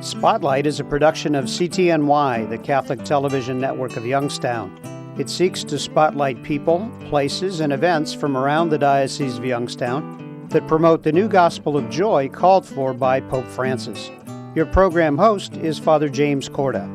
Spotlight is a production of CTNY, the Catholic Television Network of Youngstown. It seeks to spotlight people, places, and events from around the Diocese of Youngstown that promote the new gospel of joy called for by Pope Francis. Your program host is Father James Corda.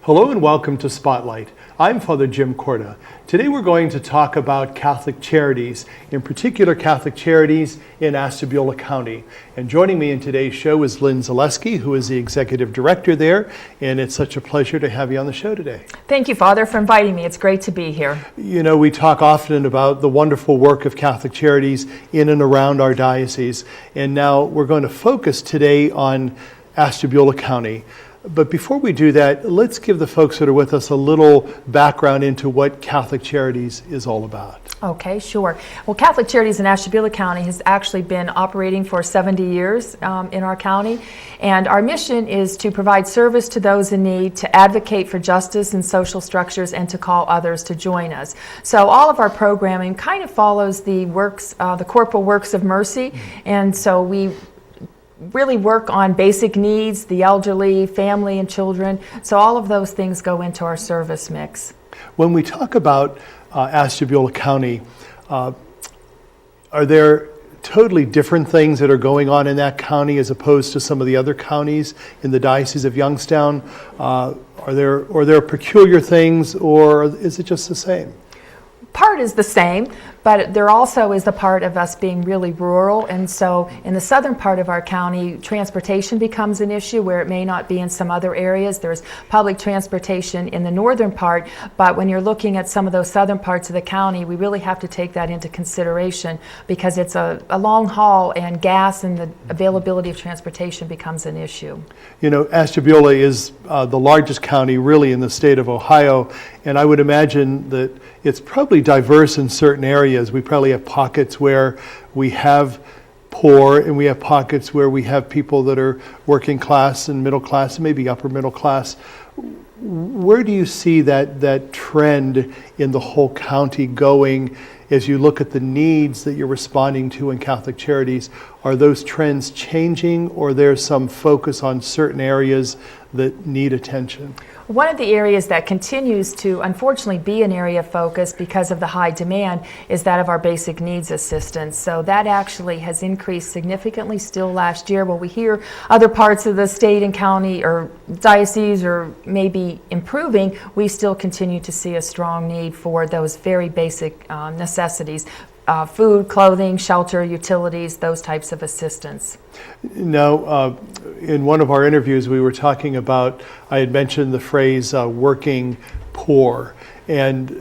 Hello and welcome to Spotlight. I'm Father Jim Corda. Today we're going to talk about Catholic Charities, in particular Catholic Charities in Ashtabula County. And joining me in today's show is Lynn Zalewski, who is the Executive Director there, and it's such a pleasure to have you on the show today. Thank you, Father, for inviting me. It's great to be here. You know, we talk often about the wonderful work of Catholic Charities in and around our diocese, and now we're going to focus today on Ashtabula County. But before we do that, let's give the folks that are with us a little background into what Catholic Charities is all about. Okay, sure. Well, Catholic Charities in Ashtabula County has actually been operating for 70 years in our county, and our mission is to provide service to those in need, to advocate for justice and social structures, and to call others to join us. So all of our programming kind of follows the works, the corporal works of mercy, and so we really work on basic needs, the elderly, family and children. So all of those things go into our service mix. When we talk about Ashtabula County, are there totally different things that are going on in that county as opposed to some of the other counties in the Diocese of Youngstown? Are there peculiar things, or is it just the same? Part is the same, but there also is the part of us being really rural, and so in the southern part of our county, transportation becomes an issue where it may not be in some other areas. There's public transportation in the northern part, but when you're looking at some of those southern parts of the county, we really have to take that into consideration because it's a long haul, and gas and the availability of transportation becomes an issue. You know, Ashtabula is the largest county really in the state of Ohio, and I would imagine that it's probably diverse in certain areas. We probably have pockets where we have poor, and we have pockets where we have people that are working class and middle class and maybe upper middle class. Where do you see that trend in the whole county going as you look at the needs that you're responding to in Catholic Charities? Are those trends changing, or there's some focus on certain areas that need attention? One of the areas that continues to unfortunately be an area of focus because of the high demand is that of our basic needs assistance. So that actually has increased significantly still last year. While we hear other parts of the state and county or diocese or maybe improving, we still continue to see a strong need for those very basic necessities. Food, clothing, shelter, utilities, those types of assistance. Now, in one of our interviews, we were talking about, I had mentioned the phrase working poor. And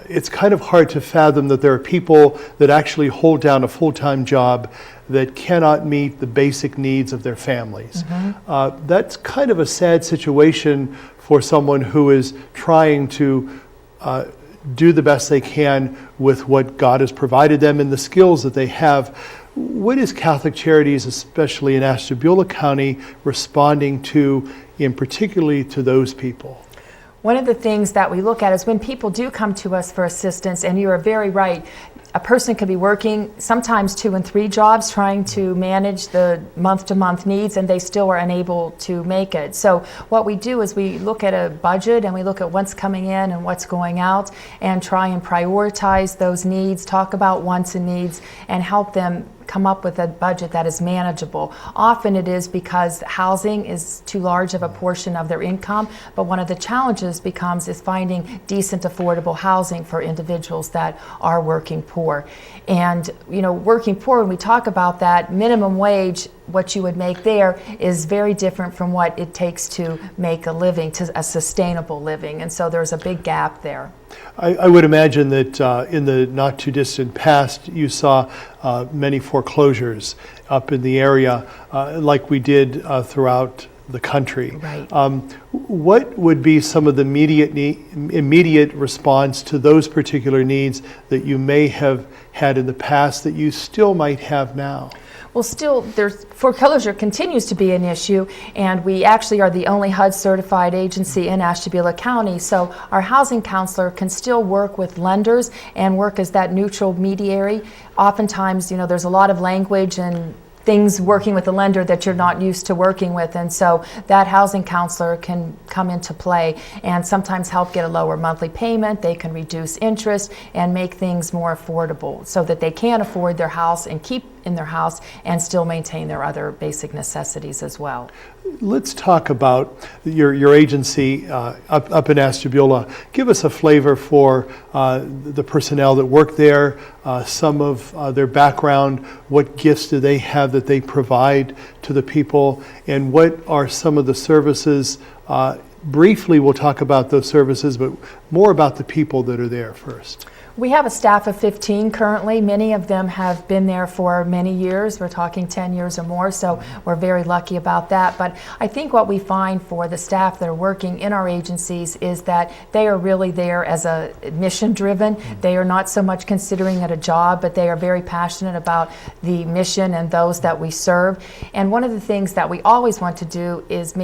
it's kind of hard to fathom that there are people that actually hold down a full-time job that cannot meet the basic needs of their families. Mm-hmm. That's kind of a sad situation for someone who is trying to do the best they can with what God has provided them and the skills that they have. What is Catholic Charities, especially in Ashtabula County, responding to, in particularly to those people? One of the things that we look at is when people do come to us for assistance, and you are very right, a person could be working sometimes 2 and 3 jobs trying to manage the month-to-month needs, and they still are unable to make it. So what we do is we look at a budget and we look at what's coming in and what's going out and try and prioritize those needs, talk about wants and needs, and help them come up with a budget that is manageable. Often it is because housing is too large of a portion of their income, but one of the challenges is finding decent, affordable housing for individuals that are working poor. And, you know, working poor, when we talk about that, minimum wage, what you would make there is very different from what it takes to make a living, to a sustainable living. And so there's a big gap there. I would imagine that in the not too distant past, you saw many foreclosures up in the area, like we did throughout the country. Right. What would be some of the immediate response to those particular needs that you may have had in the past that you still might have now? Well, still, foreclosure continues to be an issue, and we actually are the only HUD certified agency in Ashtabula County, so our housing counselor can still work with lenders and work as that neutral mediary. Oftentimes, there's a lot of language and things working with the lender that you're not used to working with, and so that housing counselor can come into play and sometimes help get a lower monthly payment. They can reduce interest and make things more affordable so that they can afford their house and keep in their house and still maintain their other basic necessities as well. Let's talk about your agency up in Ashtabula. Give us a flavor for the personnel that work there, some of their background, what gifts do they have that they provide to the people, and what are some of the services. Briefly, we'll talk about those services, but more about the people that are there first. We have a staff of 15 currently. Many of them have been there for many years. We're talking 10 years or more, so we're very lucky about that. But I think what we find for the staff that are working in our agencies is that they are really there as a mission-driven. They are not so much considering it a job, but they are very passionate about the mission and those that we serve. And one of the things that we always want to do is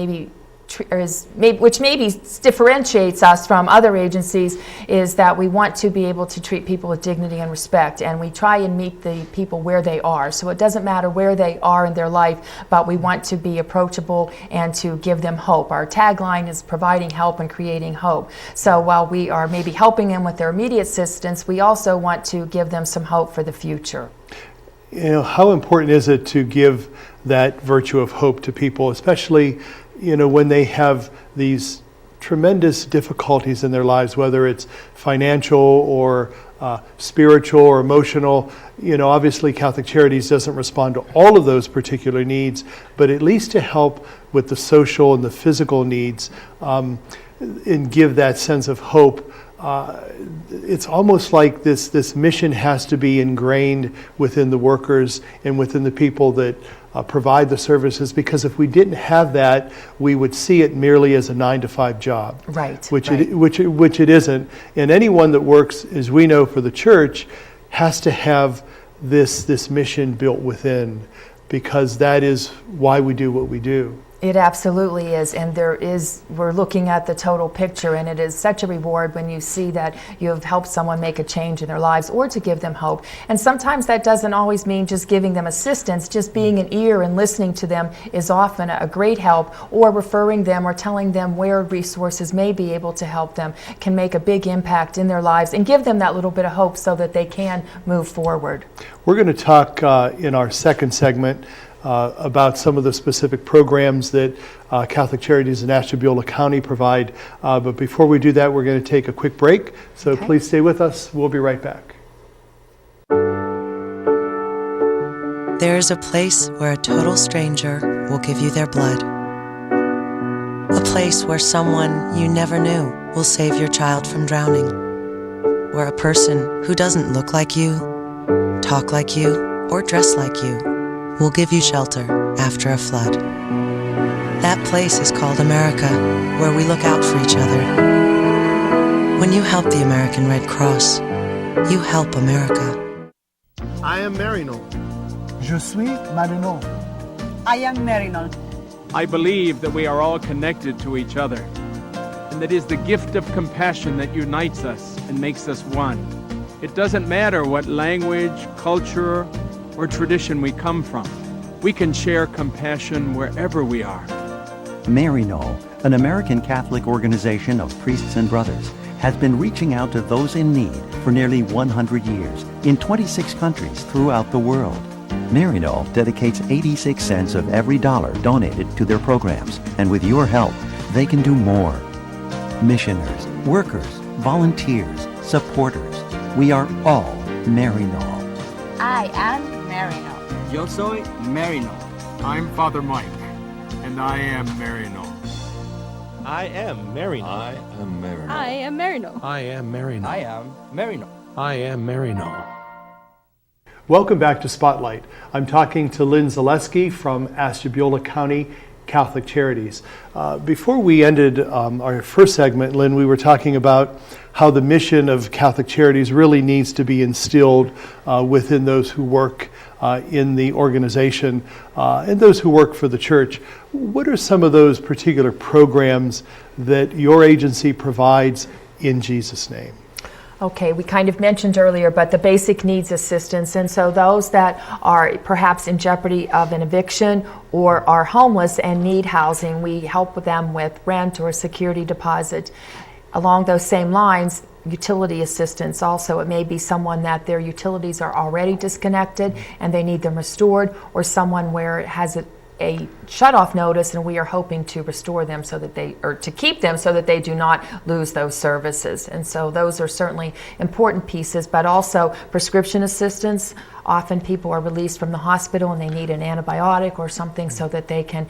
which maybe differentiates us from other agencies, is that we want to be able to treat people with dignity and respect, and we try and meet the people where they are. So it doesn't matter where they are in their life, but we want to be approachable and to give them hope. Our tagline is providing help and creating hope. So while we are maybe helping them with their immediate assistance, we also want to give them some hope for the future. How important is it to give that virtue of hope to people, especially when they have these tremendous difficulties in their lives, whether it's financial or spiritual or emotional. Obviously Catholic Charities doesn't respond to all of those particular needs, but at least to help with the social and the physical needs and give that sense of hope. It's almost like this mission has to be ingrained within the workers and within the people that provide the services, because if we didn't have that, we would see it merely as a 9-to-5 job. Right. Which it isn't. And anyone that works, as we know, for the church has to have this mission built within, because that is why we do what we do. It absolutely is, and we're looking at the total picture, and it is such a reward when you see that you have helped someone make a change in their lives or to give them hope. And sometimes that doesn't always mean just giving them assistance. Just being an ear and listening to them is often a great help, or referring them or telling them where resources may be able to help them can make a big impact in their lives and give them that little bit of hope so that they can move forward. We're going to talk in our second segment about some of the specific programs that Catholic Charities in Ashtabula County provide. But before we do that, we're going to take a quick break. So Please stay with us. We'll be right back. There is a place where a total stranger will give you their blood. A place where someone you never knew will save your child from drowning. Where a person who doesn't look like you, talk like you, or dress like you will give you shelter after a flood. That place is called America, where we look out for each other. When you help the American Red Cross, you help America. I am Marino. Je suis Marino. I am Marino. I believe that we are all connected to each other, and that is the gift of compassion that unites us and makes us one. It doesn't matter what language, culture, or tradition we come from. We can share compassion wherever we are. Marino, an American Catholic organization of priests and brothers, has been reaching out to those in need for nearly 100 years in 26 countries throughout the world. Marino dedicates 86 cents of every dollar donated to their programs, and with your help, they can do more. Missioners, workers, volunteers, supporters, we are all Marino. I am Marino. Yo soy Marino. I'm Father Mike, and I am Marino. I am Marino. I am Marino. I am Marino. I am Marino. I am Marino. I am Marino. Welcome back to Spotlight. I'm talking to Lynn Zalewski from Ashtabula County Catholic Charities. Before we ended our first segment, Lynn, we were talking about how the mission of Catholic Charities really needs to be instilled within those who work in the organization and those who work for the church. What are some of those particular programs that your agency provides in Jesus' name? Okay, we kind of mentioned earlier, but the basic needs assistance, and so those that are perhaps in jeopardy of an eviction or are homeless and need housing, we help with them with rent or security deposit. Along those same lines, utility assistance also. It may be someone that their utilities are already disconnected and they need them restored, or someone where it has a shut-off notice and we are hoping to restore them so that to keep them so that they do not lose those services. And so those are certainly important pieces, but also prescription assistance. Often people are released from the hospital and they need an antibiotic or something so that they can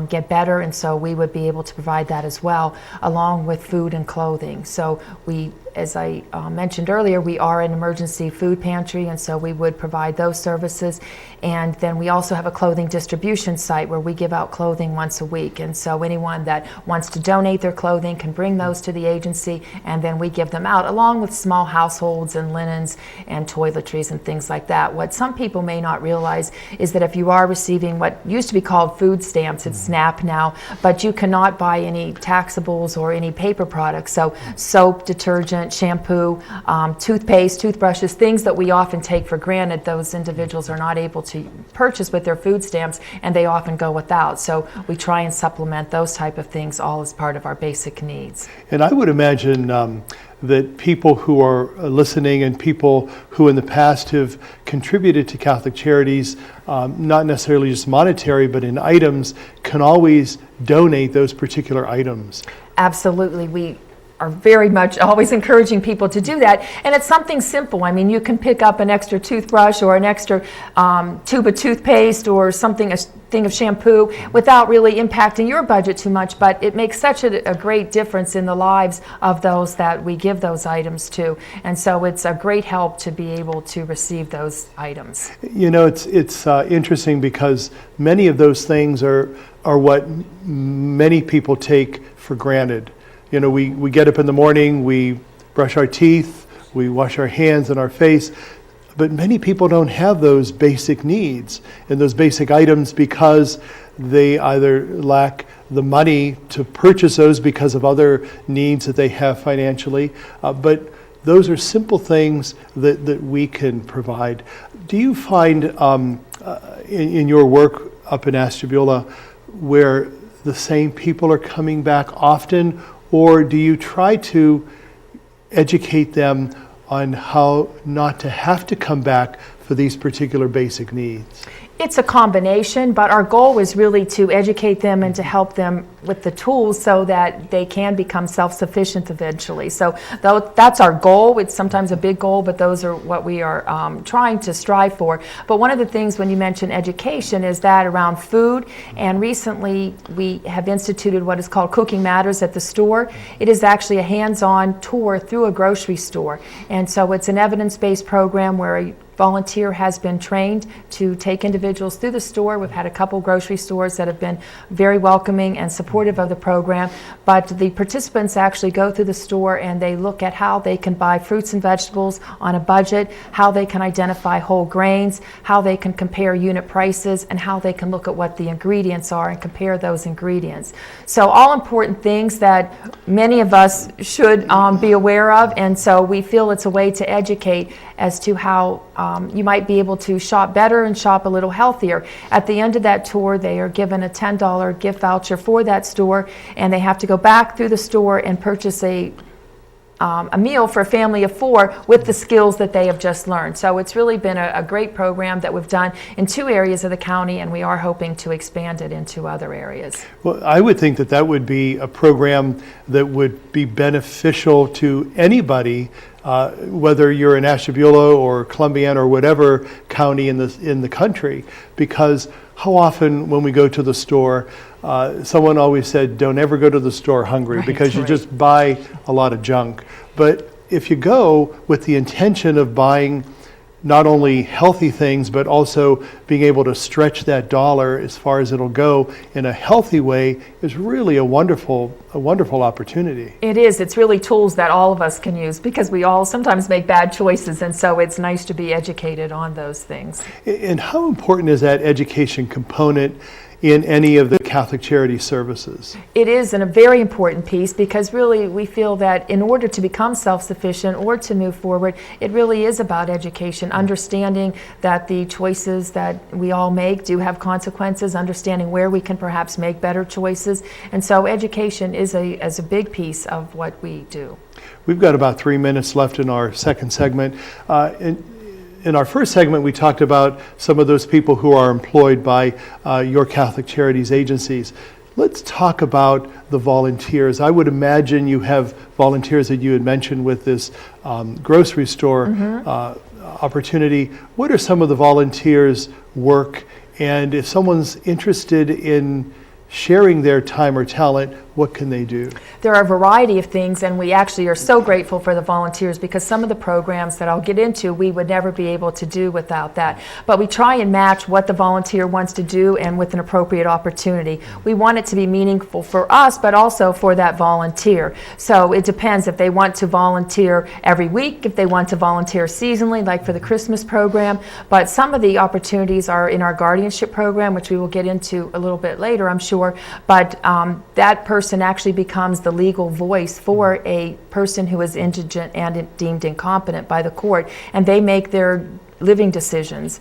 get better, and so we would be able to provide that as well, along with food and clothing. So we, as I mentioned earlier, we are an emergency food pantry, and so we would provide those services. And then we also have a clothing distribution site where we give out clothing once a week, and so anyone that wants to donate their clothing can bring those to the agency, and then we give them out along with small households and linens and toiletries and things like that. What some people may not realize is that if you are receiving what used to be called food stamps, it's SNAP now, but you cannot buy any taxables or any paper products. So soap, detergent, shampoo, toothpaste, toothbrushes, things that we often take for granted, those individuals are not able to purchase with their food stamps, and they often go without. So we try and supplement those type of things all as part of our basic needs. And I would imagine that people who are listening and people who in the past have contributed to Catholic Charities, not necessarily just monetary, but in items, can always donate those particular items. Absolutely. We are very much always encouraging people to do that, and it's something simple. I mean, you can pick up an extra toothbrush or an extra tube of toothpaste or something, a thing of shampoo, without really impacting your budget too much, but it makes such a great difference in the lives of those that we give those items to, and so it's a great help to be able to receive those items. You know, it's interesting because many of those things are what many people take for granted. You know, we get up in the morning, we brush our teeth, we wash our hands and our face, but many people don't have those basic needs and those basic items because they either lack the money to purchase those because of other needs that they have financially, but those are simple things that we can provide. Do you find in your work up in Ashtabula where the same people are coming back often, or do you try to educate them on how not to have to come back for these particular basic needs? It's a combination, but our goal is really to educate them and to help them with the tools so that they can become self-sufficient eventually. So that's our goal. It's sometimes a big goal, but those are what we are trying to strive for. But one of the things when you mention education is that around food, and recently we have instituted what is called Cooking Matters at the store. It is actually a hands-on tour through a grocery store. And so it's an evidence-based program where a volunteer has been trained to take individuals through the store. We've had a couple grocery stores that have been very welcoming and supportive of the program, but the participants actually go through the store and they look at how they can buy fruits and vegetables on a budget, how they can identify whole grains, how they can compare unit prices, and how they can look at what the ingredients are and compare those ingredients. So all important things that many of us should be aware of, and so we feel it's a way to educate as to how you might be able to shop better and shop a little healthier. At the end of that tour, they are given a $10 gift voucher for that store, and they have to go back through the store and purchase a meal for a family of 4 with the skills that they have just learned. So it's really been a great program that we've done in 2 areas of the county, and we are hoping to expand it into other areas. Well, I would think that would be a program that would be beneficial to anybody, whether you're in Ashtabula or Columbiana or whatever county in the country, because how often when we go to the store, someone always said, don't ever go to the store hungry, because you just buy a lot of junk. But if you go with the intention of buying not only healthy things, but also being able to stretch that dollar as far as it'll go in a healthy way is really a wonderful opportunity. It is. It's really tools that all of us can use because we all sometimes make bad choices, and so it's nice to be educated on those things. And how important is that education component in any of the Catholic Charity services? It is a very important piece because really we feel that in order to become self-sufficient or to move forward, it really is about education, understanding that the choices that we all make do have consequences, understanding where we can perhaps make better choices, and so education is a big piece of what we do. We've got about 3 minutes left in our second segment. In our first segment, we talked about some of those people who are employed by your Catholic Charities agencies. Let's talk about the volunteers. I would imagine you have volunteers that you had mentioned with this grocery store opportunity. What are some of the volunteers' work? And if someone's interested in sharing their time or talent, what can they do? There are a variety of things, and we actually are so grateful for the volunteers because some of the programs that I'll get into we would never be able to do without that. But we try and match what the volunteer wants to do and with an appropriate opportunity. We want it to be meaningful for us, but also for that volunteer. So it depends if they want to volunteer every week, if they want to volunteer seasonally, like for the Christmas program. But some of the opportunities are in our guardianship program, which we will get into a little bit later, I'm sure. But that person actually becomes the legal voice for a person who is indigent and deemed incompetent by the court, and they make their living decisions.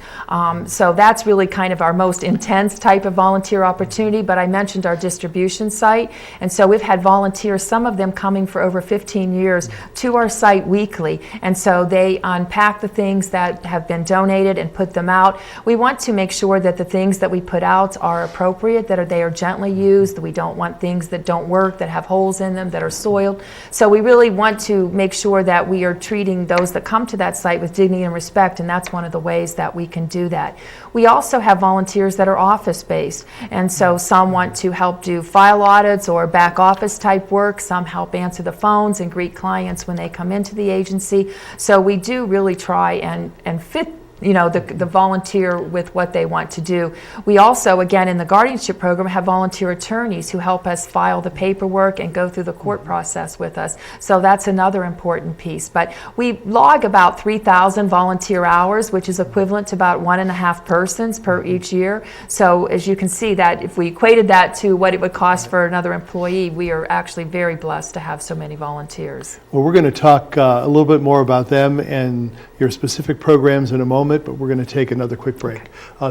So that's really kind of our most intense type of volunteer opportunity, but I mentioned our distribution site, and so we've had volunteers, some of them coming for over 15 years, to our site weekly, and so they unpack the things that have been donated and put them out. We want to make sure that the things that we put out are appropriate, that they are gently used, that we don't want things that don't work, that have holes in them, that are soiled. So we really want to make sure that we are treating those that come to that site with dignity and respect, and that's one of the ways that we can do that. We also have volunteers that are office-based, and so some want to help do file audits or back office type work. Some help answer the phones and greet clients when they come into the agency. So we do really try and fit the volunteer with what they want to do. We also, again, in the guardianship program, have volunteer attorneys who help us file the paperwork and go through the court process with us. So that's another important piece. But we log about 3,000 volunteer hours, which is equivalent to about 1.5 persons per each year. So as you can see, that if we equated that to what it would cost for another employee, we are actually very blessed to have so many volunteers. Well, we're going to talk a little bit more about them and your specific programs in a moment, but we're going to take another quick break.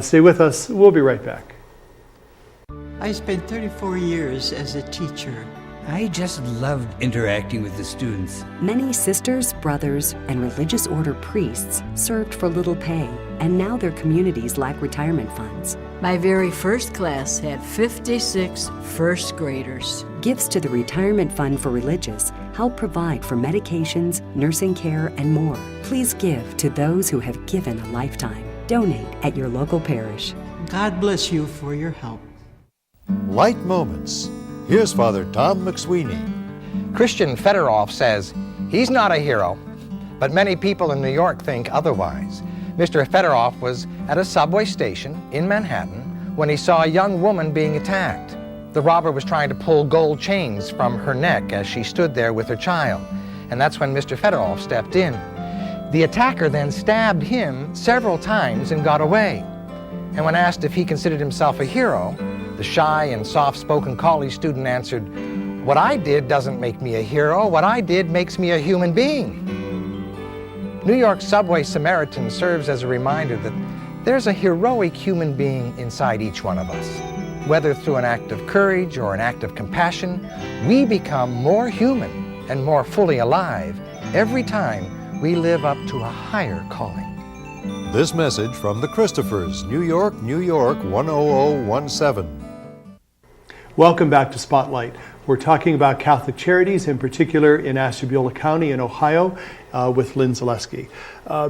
Stay with us. We'll be right back. I spent 34 years as a teacher. I just loved interacting with the students. Many sisters, brothers, and religious order priests served for little pay, and now their communities lack retirement funds. My very first class had 56 first graders. Gifts to the Retirement Fund for Religious help provide for medications, nursing care, and more. Please give to those who have given a lifetime. Donate at your local parish. God bless you for your help. Light Moments. Here's Father Tom McSweeney. Christian Fedorov says he's not a hero, but many people in New York think otherwise. Mr. Fedorov was at a subway station in Manhattan when he saw a young woman being attacked. The robber was trying to pull gold chains from her neck as she stood there with her child, and that's when Mr. Fedorov stepped in. The attacker then stabbed him several times and got away. And when asked if he considered himself a hero, the shy and soft-spoken college student answered, "What I did doesn't make me a hero. What I did makes me a human being." New York subway Samaritan serves as a reminder that there's a heroic human being inside each one of us. Whether through an act of courage or an act of compassion, we become more human and more fully alive every time we live up to a higher calling. This message from the Christophers, New York, 10017. Welcome back to Spotlight. We're talking about Catholic Charities, in particular in Ashtabula County in Ohio, with Lynn Zalewski.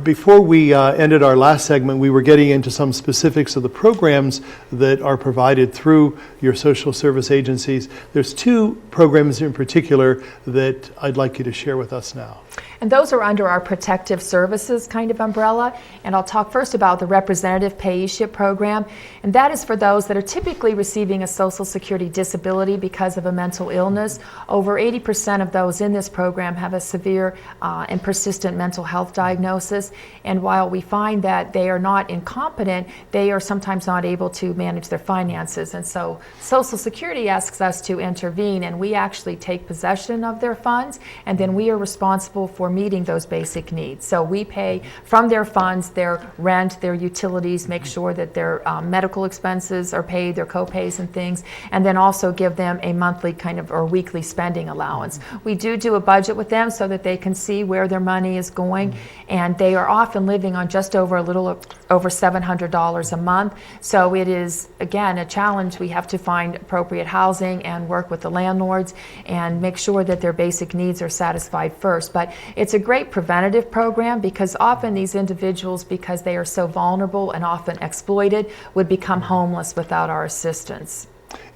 Before we ended our last segment, we were getting into some specifics of the programs that are provided through your social service agencies. There's two programs in particular that I'd like you to share with us now. And those are under our protective services kind of umbrella. And I'll talk first about the representative payee-ship program. And that is for those that are typically receiving a Social Security disability because of a mental illness. Over 80% of those in this program have a severe and persistent mental health diagnosis. And while we find that they are not incompetent, they are sometimes not able to manage their finances. And so Social Security asks us to intervene, and we actually take possession of their funds, and then we are responsible for meeting those basic needs. So we pay from their funds their rent, their utilities, make sure that their medical expenses are paid, their co-pays and things, and then also give them a monthly kind of or weekly spending allowance. We do a budget with them so that they can see where their money is going, and they are often living on just over a little over $700 a month. So it is, again, a challenge. We have to find appropriate housing and work with the landlords and make sure that their basic needs are satisfied first. But it's a great preventative program because often these individuals, because they are so vulnerable and often exploited, would become homeless without our assistance.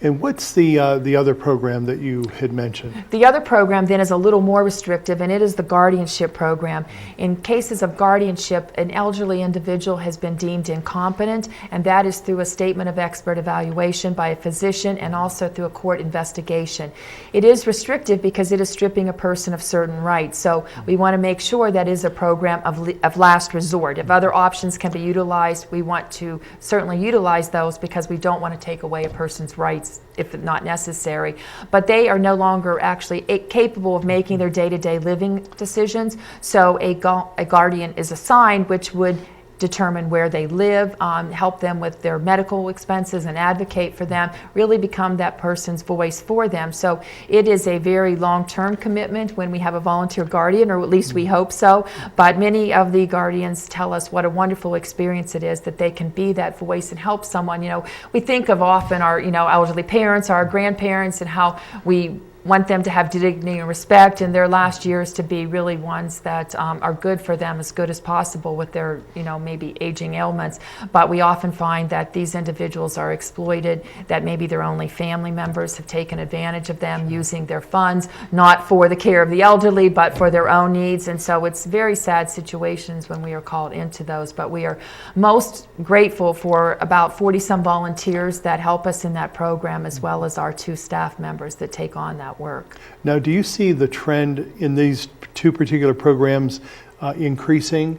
And what's the other program that you had mentioned? The other program then is a little more restrictive, and it is the guardianship program. In cases of guardianship, an elderly individual has been deemed incompetent, and that is through a statement of expert evaluation by a physician and also through a court investigation. It is restrictive because it is stripping a person of certain rights, so we want to make sure that is a program of last resort. If other options can be utilized, we want to certainly utilize those because we don't want to take away a person's rights if not necessary. But they are no longer actually capable of making their day-to-day living decisions. So a guardian is assigned, which would determine where they live, help them with their medical expenses and advocate for them, really become that person's voice for them. So it is a very long-term commitment when we have a volunteer guardian, or at least we hope so. But many of the guardians tell us what a wonderful experience it is that they can be that voice and help someone. You know, we think of often our, elderly parents, our grandparents, and how we want them to have dignity and respect in their last years to be really ones that are good for them, as good as possible with their, maybe aging ailments. But we often find that these individuals are exploited, that maybe their only family members have taken advantage of them using their funds, not for the care of the elderly, but for their own needs. And so it's very sad situations when we are called into those. But we are most grateful for about 40-some volunteers that help us in that program, as well as our 2 staff members that take on that work. Now, do you see the trend in these 2 particular programs increasing?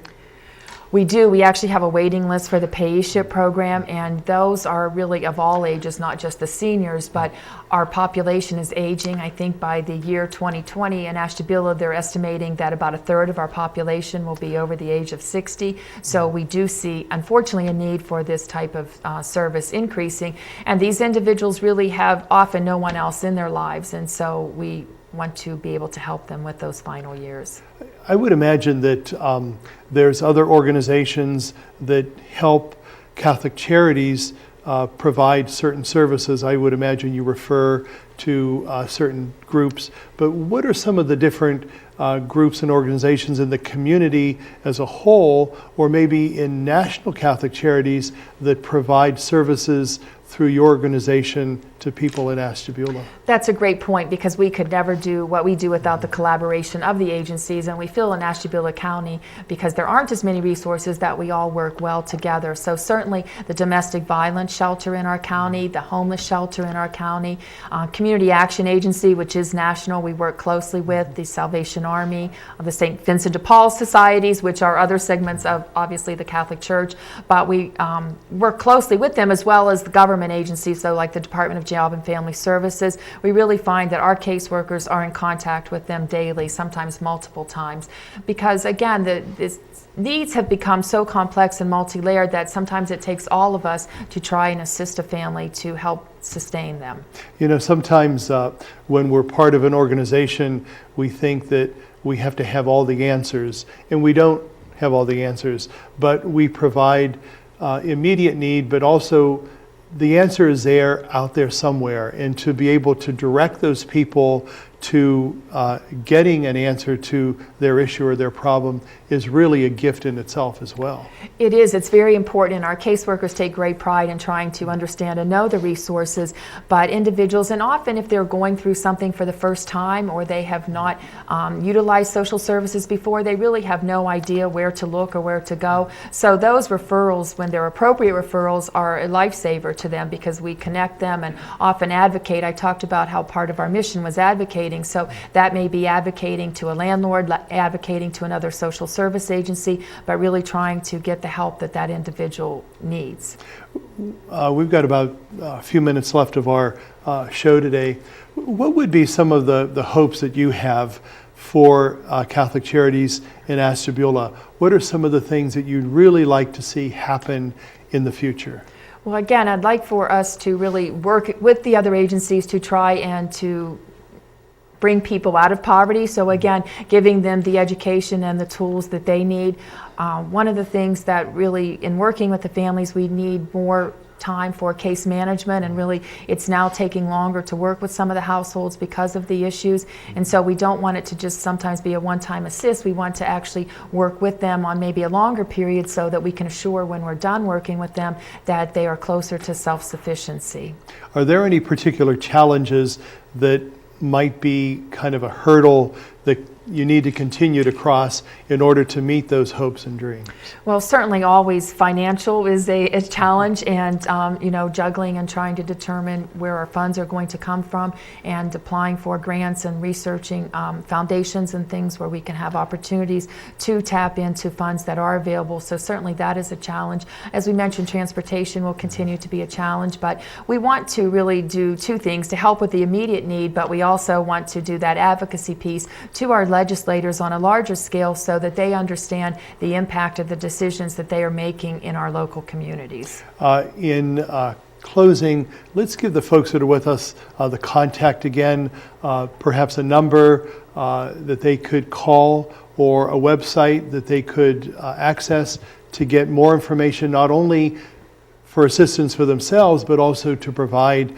We do. We actually have a waiting list for the payee-ship program, and those are really of all ages, not just the seniors, but our population is aging. I think by the year 2020 in Ashtabula, they're estimating that about a third of our population will be over the age of 60. So we do see, unfortunately, a need for this type of service increasing. And these individuals really have often no one else in their lives, and so we want to be able to help them with those final years. I would imagine that there's other organizations that help Catholic Charities provide certain services. I would imagine you refer to certain groups, but what are some of the different groups and organizations in the community as a whole, or maybe in National Catholic Charities, that provide services through your organization to people in Ashtabula? That's a great point, because we could never do what we do without the collaboration of the agencies, and we feel in Ashtabula County, because there aren't as many resources, that we all work well together. So certainly the domestic violence shelter in our county, the homeless shelter in our county, Community Action Agency, which is national, we work closely with, the Salvation Army, the St. Vincent de Paul Societies, which are other segments of obviously the Catholic Church, but we work closely with them, as well as the government agencies, so like the Department of Job and Family Services. We really find that our caseworkers are in contact with them daily, sometimes multiple times, because again, the needs have become so complex and multi-layered that sometimes it takes all of us to try and assist a family to help sustain them. Sometimes when we're part of an organization, we think that we have to have all the answers, and we don't have all the answers, but we provide immediate need, but also the answer is out there somewhere, and to be able to direct those people to getting an answer to their issue or their problem is really a gift in itself as well. It is. It's very important, and our caseworkers take great pride in trying to understand and know the resources, but individuals, and often if they're going through something for the first time or they have not utilized social services before, they really have no idea where to look or where to go. So those referrals, when they're appropriate referrals, are a lifesaver to them because we connect them and often advocate. I talked about how part of our mission was advocating, so that may be advocating to a landlord, advocating to another social service agency, but really trying to get the help that that individual needs. We've got about a few minutes left of our show today. What would be some of the hopes that you have for Catholic Charities in Ashtabula? What are some of the things that you'd really like to see happen in the future? Well, again, I'd like for us to really work with the other agencies to try and to bring people out of poverty. So again, giving them the education and the tools that they need. One of the things that really, in working with the families, we need more time for case management, and really it's now taking longer to work with some of the households because of the issues, and so we don't want it to just sometimes be a one-time assist. We want to actually work with them on maybe a longer period so that we can assure when we're done working with them that they are closer to self-sufficiency. Are there any particular challenges that might be kind of a hurdle that you need to continue to cross in order to meet those hopes and dreams? Well, certainly always financial is a challenge, and juggling and trying to determine where our funds are going to come from, and applying for grants and researching foundations and things where we can have opportunities to tap into funds that are available. So certainly that is a challenge. As we mentioned, transportation will continue to be a challenge, but we want to really do two things to help with the immediate need, but we also want to do that advocacy piece to our legislators on a larger scale so that they understand the impact of the decisions that they are making in our local communities. In closing, let's give the folks that are with us the contact again, perhaps a number that they could call or a website that they could access to get more information, not only for assistance for themselves, but also to provide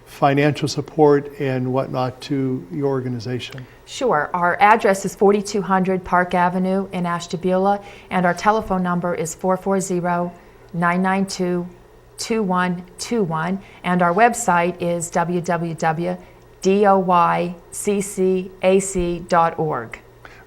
financial support and whatnot to your organization. Sure. Our address is 4200 Park Avenue in Ashtabula, and our telephone number is 440-992-2121, and our website is www.doyccac.org.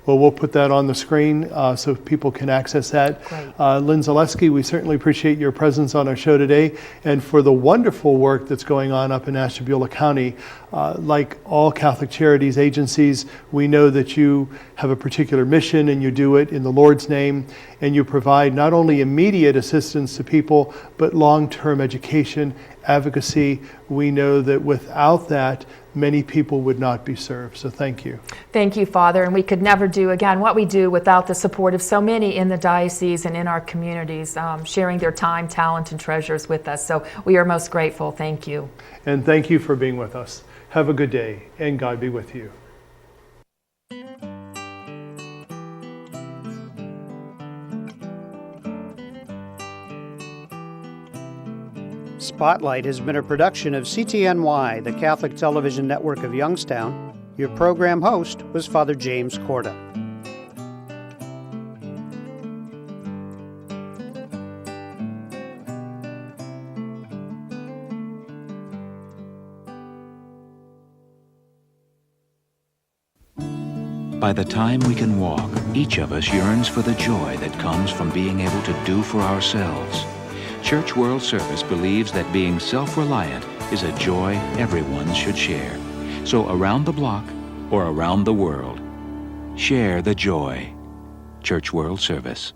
Well, we'll put that on the screen so people can access that. Lynn Zalewski, we certainly appreciate your presence on our show today, and for the wonderful work that's going on up in Ashtabula County. Like all Catholic Charities agencies, we know that you have a particular mission and you do it in the Lord's name, and you provide not only immediate assistance to people, but long-term education, advocacy. We know that without that, many people would not be served. So thank you. Thank you, Father. And we could never do, again, what we do without the support of so many in the diocese and in our communities, sharing their time, talent, and treasures with us. So we are most grateful. Thank you. And thank you for being with us. Have a good day, and God be with you. Spotlight has been a production of CTNY, the Catholic Television Network of Youngstown. Your program host was Father James Corda. By the time we can walk, each of us yearns for the joy that comes from being able to do for ourselves. Church World Service believes that being self-reliant is a joy everyone should share. So around the block or around the world, share the joy. Church World Service.